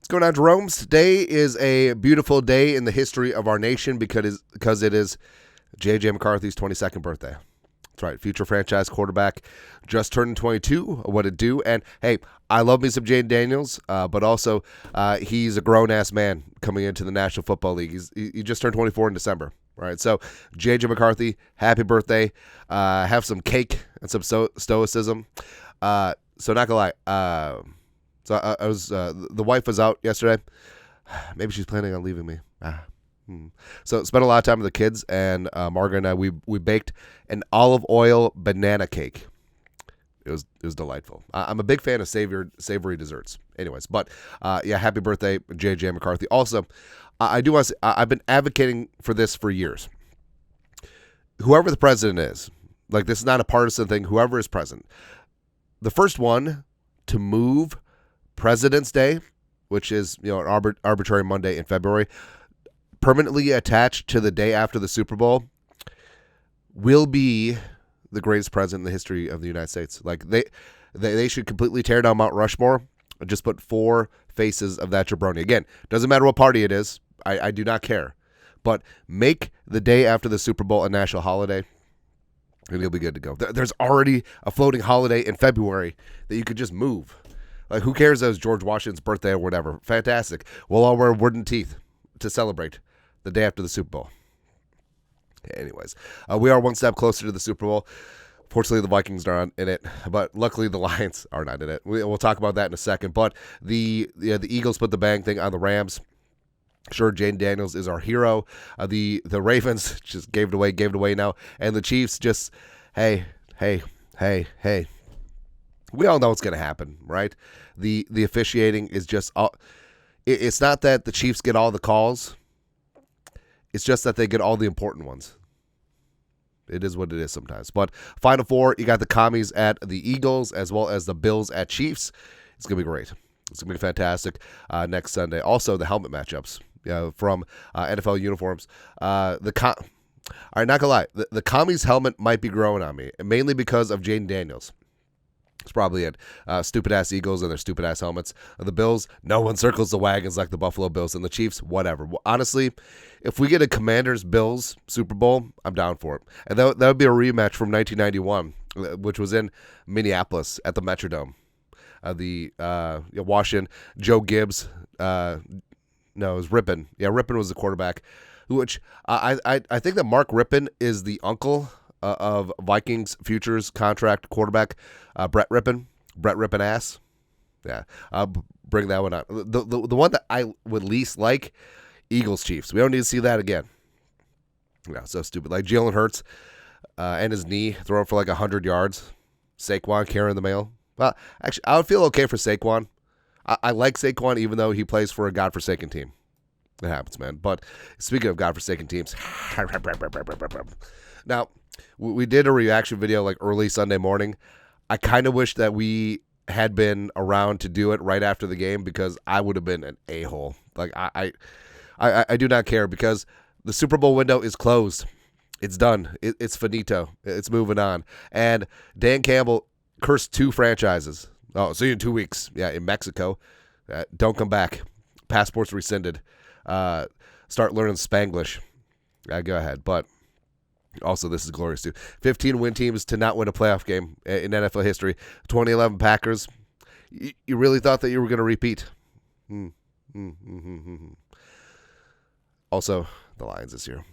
What's going on, Jeromes? Today is a beautiful day in the history of our nation because it is J.J. McCarthy's 22nd birthday. That's right, future franchise quarterback, just turned 22. What it do? And hey, I love me some Jaden Daniels, but also he's a grown-ass man coming into the National Football League. He just turned 24 in December. Right, so J.J. McCarthy, happy birthday. Have some cake and some stoicism. So not gonna lie, so I was the wife was out yesterday. Maybe she's planning on leaving me. So spent a lot of time with the kids, and Margaret and I we baked an olive oil banana cake. It was delightful. I'm a big fan of savory desserts. Anyways, but yeah, happy birthday, J.J. McCarthy. Also, I do want to say, I've been advocating for this for years. Whoever the president is, like, this is not a partisan thing. Whoever is president, the first one to move President's Day, which is an arbitrary Monday in February, permanently attached to the day after the Super Bowl, will be the greatest president in the history of the United States. Like, they should completely tear down Mount Rushmore and just put 4 faces of that jabroni. Again, doesn't matter what party it is. I do not care. But make the day after the Super Bowl a national holiday, and you'll be good to go. There's already a floating holiday in February that you could just move. Like, who cares that it was George Washington's birthday or whatever? Fantastic. We'll all wear wooden teeth to celebrate the day after the Super Bowl. Okay, anyways, we are one step closer to the Super Bowl. Fortunately, the Vikings are not in it, but luckily the Lions are not in it. We'll talk about that in a second. But the Eagles put the bang thing on the Rams. Sure, Jaden Daniels is our hero. The Ravens just gave it away now. And the Chiefs just, hey. We all know what's going to happen, right? The officiating is just, it's not that the Chiefs get all the calls. It's just that they get all the important ones. It is what it is sometimes. But Final Four, you got the Commies at the Eagles as well as the Bills at Chiefs. It's going to be great. It's going to be fantastic next Sunday. Also, the helmet matchups from NFL uniforms. All right, not going to lie. The Commies helmet might be growing on me, mainly because of Jaden Daniels. That's probably it. Stupid-ass Eagles and their stupid-ass helmets. The Bills, no one circles the wagons like the Buffalo Bills. And the Chiefs, whatever. Honestly, if we get a Commanders-Bills Super Bowl, I'm down for it. And that would be a rematch from 1991, which was in Minneapolis at the Metrodome. Washington, Joe Gibbs, no, it was Rippon. Yeah, Rippon was the quarterback, which I think that Mark Rippon is the uncle of Vikings futures contract quarterback Brett Rippon ass. Yeah, I'll bring that one up. The one that I would least like, Eagles Chiefs. We don't need to see that again. Yeah, so stupid. Like Jalen Hurts and his knee throwing for like 100 yards. Saquon carrying the mail. Well, actually, I would feel okay for Saquon. I like Saquon even though he plays for a godforsaken team. It happens, man. But speaking of godforsaken teams, now, we did a reaction video like early Sunday morning. I kind of wish that we had been around to do it right after the game because I would have been an a-hole. Like, I do not care because the Super Bowl window is closed. It's done. It's finito. It's moving on. And Dan Campbell cursed 2 franchises. Oh, see you in 2 weeks. Yeah, in Mexico. Don't come back. Passports rescinded. Start learning Spanglish. Go ahead. But also, this is glorious too. 15 win teams to not win a playoff game in NFL history. 2011 Packers. You really thought that you were going to repeat. Also, the Lions this year.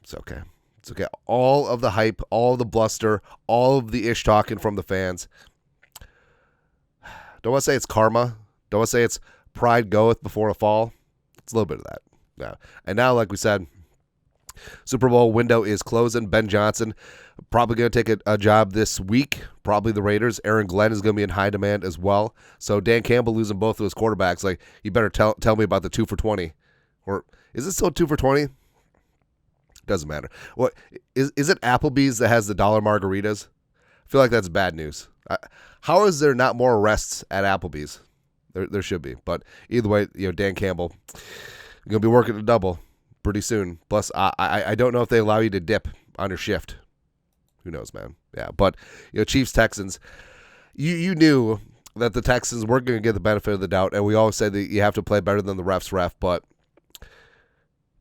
It's okay. It's okay. All of the hype, all of the bluster, all of the ish talking from the fans. Don't want to say it's karma. Don't want to say it's pride goeth before a fall. It's a little bit of that. Yeah. And now, like we said, Super Bowl window is closing. Ben Johnson probably going to take a job this week. Probably the Raiders. Aaron Glenn is going to be in high demand as well. So Dan Campbell losing both of his quarterbacks. Like, you better tell me about the 2 for 20. Or is it still 2 for 20? Doesn't matter. What is it? Applebee's that has the $1 margaritas? I feel like that's bad news. How is there not more arrests at Applebee's? There should be. But either way, Dan Campbell going to be working a double pretty soon. Plus, I don't know if they allow you to dip on your shift. Who knows, man? Yeah, but Chiefs Texans. You knew that the Texans were going to get the benefit of the doubt, and we always say that you have to play better than the ref's ref, but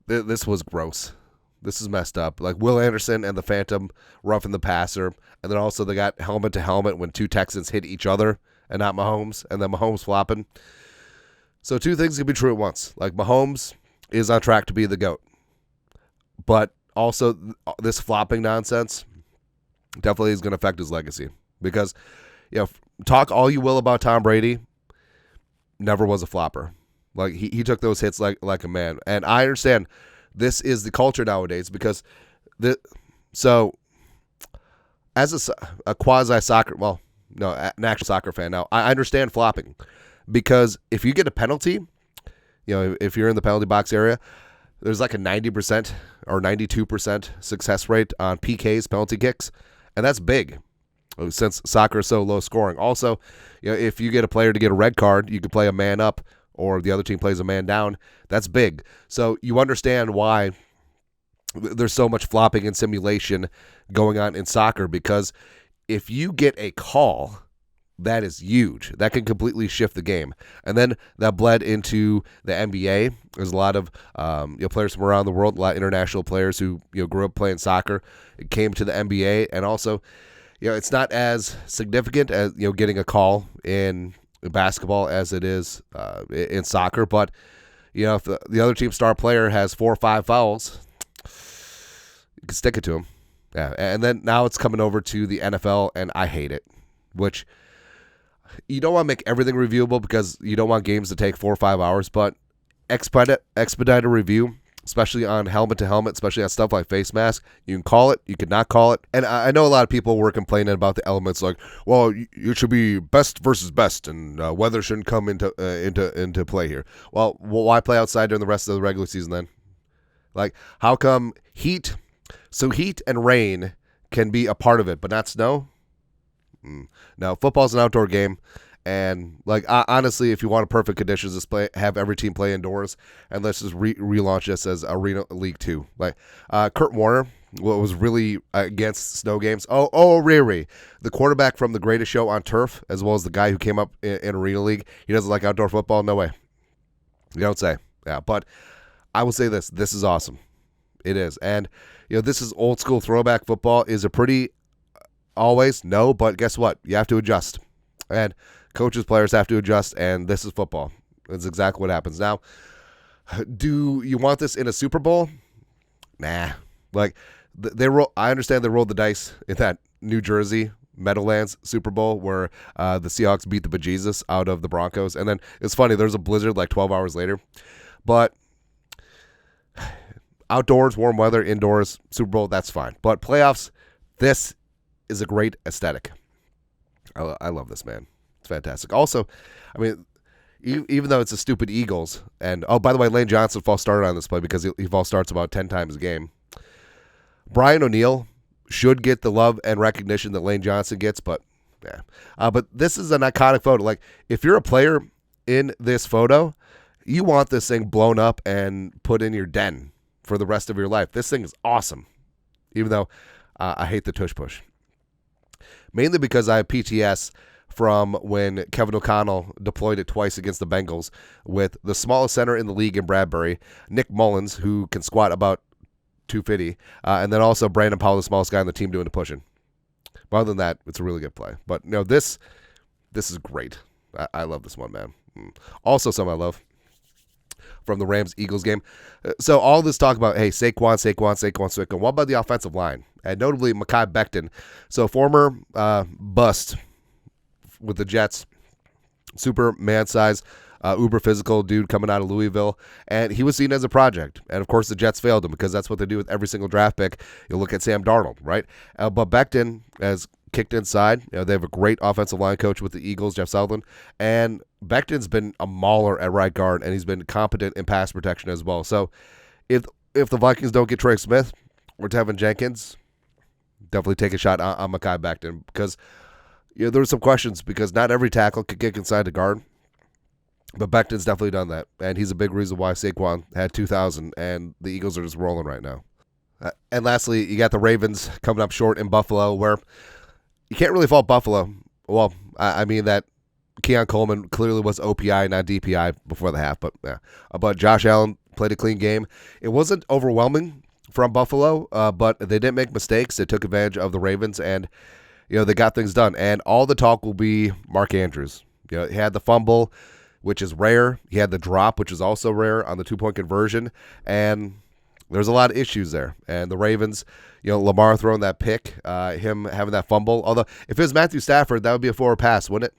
this was gross. This is messed up. Like Will Anderson and the Phantom roughing the passer, and then also they got helmet to helmet when two Texans hit each other and not Mahomes, and then Mahomes flopping. So two things can be true at once. Like Mahomes is on track to be the GOAT, but also this flopping nonsense definitely is going to affect his legacy because, talk all you will about Tom Brady, never was a flopper. Like he took those hits like a man, and I understand this is the culture nowadays because as a quasi soccer, an actual soccer fan now, I understand flopping because if you get a penalty, if you're in the penalty box area, there's like a 90% or 92% success rate on PKs, penalty kicks, and that's big since soccer is so low scoring. Also, if you get a player to get a red card, you could play a man up or the other team plays a man down. That's big. So you understand why there's so much flopping and simulation going on in soccer because if you get a call, that is huge. That can completely shift the game. And then that bled into the NBA. There's a lot of players from around the world, a lot of international players who grew up playing soccer. It came to the NBA, and also it's not as significant as getting a call in basketball as it is in soccer. But if the other team's star player has 4 or 5 fouls, you can stick it to him. Yeah, and then now it's coming over to the NFL, and I hate it. Which you don't want to make everything reviewable because you don't want games to take 4 or 5 hours, but expedite a review, especially on helmet to helmet, especially on stuff like face mask. You can call it, you can not call it. And I know a lot of people were complaining about the elements like, well, you should be best versus best, and weather shouldn't come into play here. Well, why play outside during the rest of the regular season then? Like, how come heat and rain can be a part of it, but not snow? No, football's an outdoor game, and honestly, if you want perfect conditions, just have every team play indoors, and let's just relaunch this as Arena League 2. Kurt Warner was really against snow games. Riri, the quarterback from The Greatest Show on Turf, as well as the guy who came up in Arena League. He doesn't like outdoor football. No way. You don't say. Yeah, but I will say this: this is awesome. It is, and this is old school throwback football. Is a pretty always no, but guess what? You have to adjust, and coaches, players have to adjust, and this is football. That's exactly what happens. Now, do you want this in a Super Bowl? Nah. I understand they rolled the dice in that New Jersey Meadowlands Super Bowl where the Seahawks beat the bejesus out of the Broncos, and then it's funny. There's a blizzard 12 hours later, but outdoors, warm weather, indoors, Super Bowl, that's fine. But playoffs, this is a great aesthetic. I love this, man. It's fantastic. Also, I mean, even though it's a stupid Eagles, and by the way, Lane Johnson false started on this play because he false starts about 10 times a game. Brian O'Neill should get the love and recognition that Lane Johnson gets, but yeah. But this is an iconic photo. If you're a player in this photo, you want this thing blown up and put in your den for the rest of your life. This thing is awesome, even though I hate the tush push. Mainly because I have PTS from when Kevin O'Connell deployed it twice against the Bengals with the smallest center in the league in Bradbury, Nick Mullins, who can squat about 250, and then also Brandon Powell, the smallest guy on the team, doing the pushing. But other than that, it's a really good play. But this is great. I love this one, man. Also, something I love from the Rams-Eagles game. So all this talk about, hey, Saquon. What about the offensive line? And notably, Mekhi Becton. So former bust with the Jets, super man-sized, uber physical dude coming out of Louisville, and he was seen as a project. And of course, the Jets failed him because that's what they do with every single draft pick. You look at Sam Darnold, right? But Becton has kicked inside. They have a great offensive line coach with the Eagles, Jeff Sutherland, and Becton's been a mauler at right guard, and he's been competent in pass protection as well. So if the Vikings don't get Trey Smith or Tevin Jenkins, definitely take a shot on Mekhi Becton because there were some questions because not every tackle could kick inside the guard. But Becton's definitely done that, and he's a big reason why Saquon had 2,000, and the Eagles are just rolling right now. And lastly, you got the Ravens coming up short in Buffalo, where you can't really fault Buffalo. Well, I mean that Keon Coleman clearly was OPI, not DPI before the half, but yeah. But Josh Allen played a clean game. It wasn't overwhelming from Buffalo, but they didn't make mistakes. They took advantage of the Ravens, and they got things done. And all the talk will be Mark Andrews. He had the fumble, which is rare. He had the drop, which is also rare on the 2-point conversion, and there's a lot of issues there. And the Ravens, Lamar throwing that pick, him having that fumble. Although if it was Matthew Stafford, that would be a forward pass, wouldn't it?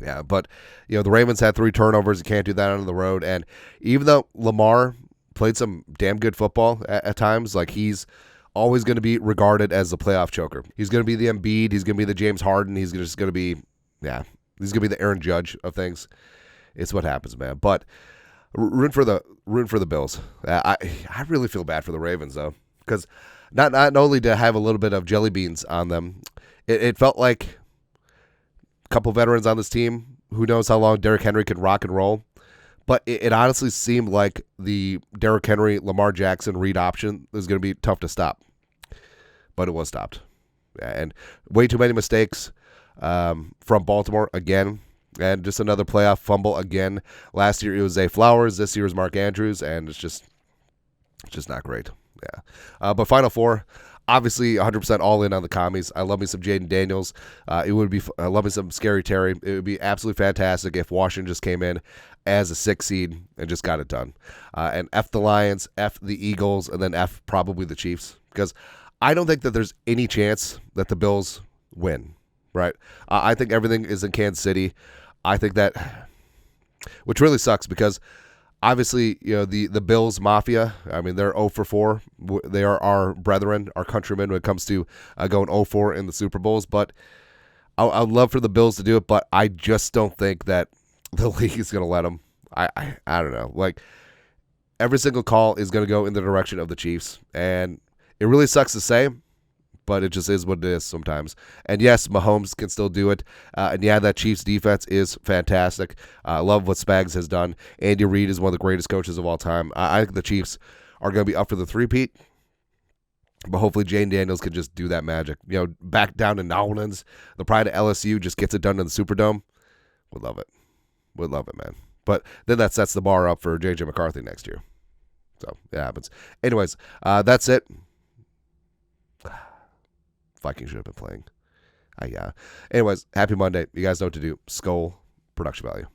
Yeah, but the Ravens had 3 turnovers. You can't do that on the road. And even though Lamar played some damn good football at times, like he's always going to be regarded as the playoff choker. He's going to be the Embiid. He's going to be the James Harden. He's just going to be, he's going to be the Aaron Judge of things. It's what happens, man. But rooting for the Bills. I really feel bad for the Ravens though, because not only did I have a little bit of jelly beans on them, it felt like a couple veterans on this team. Who knows how long Derrick Henry can rock and roll? But it honestly seemed like the Derrick Henry, Lamar Jackson read option is going to be tough to stop. But it was stopped. And way too many mistakes from Baltimore again. And just another playoff fumble again. Last year it was Zay Flowers. This year is Mark Andrews. And it's just not great. Yeah. But Final Four, obviously 100% all in on the commies. I love me some Jaden Daniels. I love me some Scary Terry. It would be absolutely fantastic if Washington just came in as a 6 seed and just got it done. And F the Lions, F the Eagles, and then F probably the Chiefs. Because I don't think that there's any chance that the Bills win, right? I think everything is in Kansas City. I think that, which really sucks because obviously, the Bills Mafia, I mean, they're 0 for 4. They are our brethren, our countrymen when it comes to going 0-4 in the Super Bowls. But I'd love for the Bills to do it, but I just don't think that the league is going to let them. I don't know. Like, every single call is going to go in the direction of the Chiefs. And it really sucks to say, but it just is what it is sometimes. And yes, Mahomes can still do it. And yeah, that Chiefs defense is fantastic. I love what Spags has done. Andy Reid is one of the greatest coaches of all time. I think the Chiefs are going to be up for the three-peat. But hopefully Jane Daniels can just do that magic. Back down to New Orleans. The pride of LSU just gets it done in the Superdome. Would love it. Would love it, man. But then that sets the bar up for J.J. McCarthy next year. So it happens. Anyways, that's it. Vikings should have been playing. Anyways, happy Monday. You guys know what to do. Skull, production value.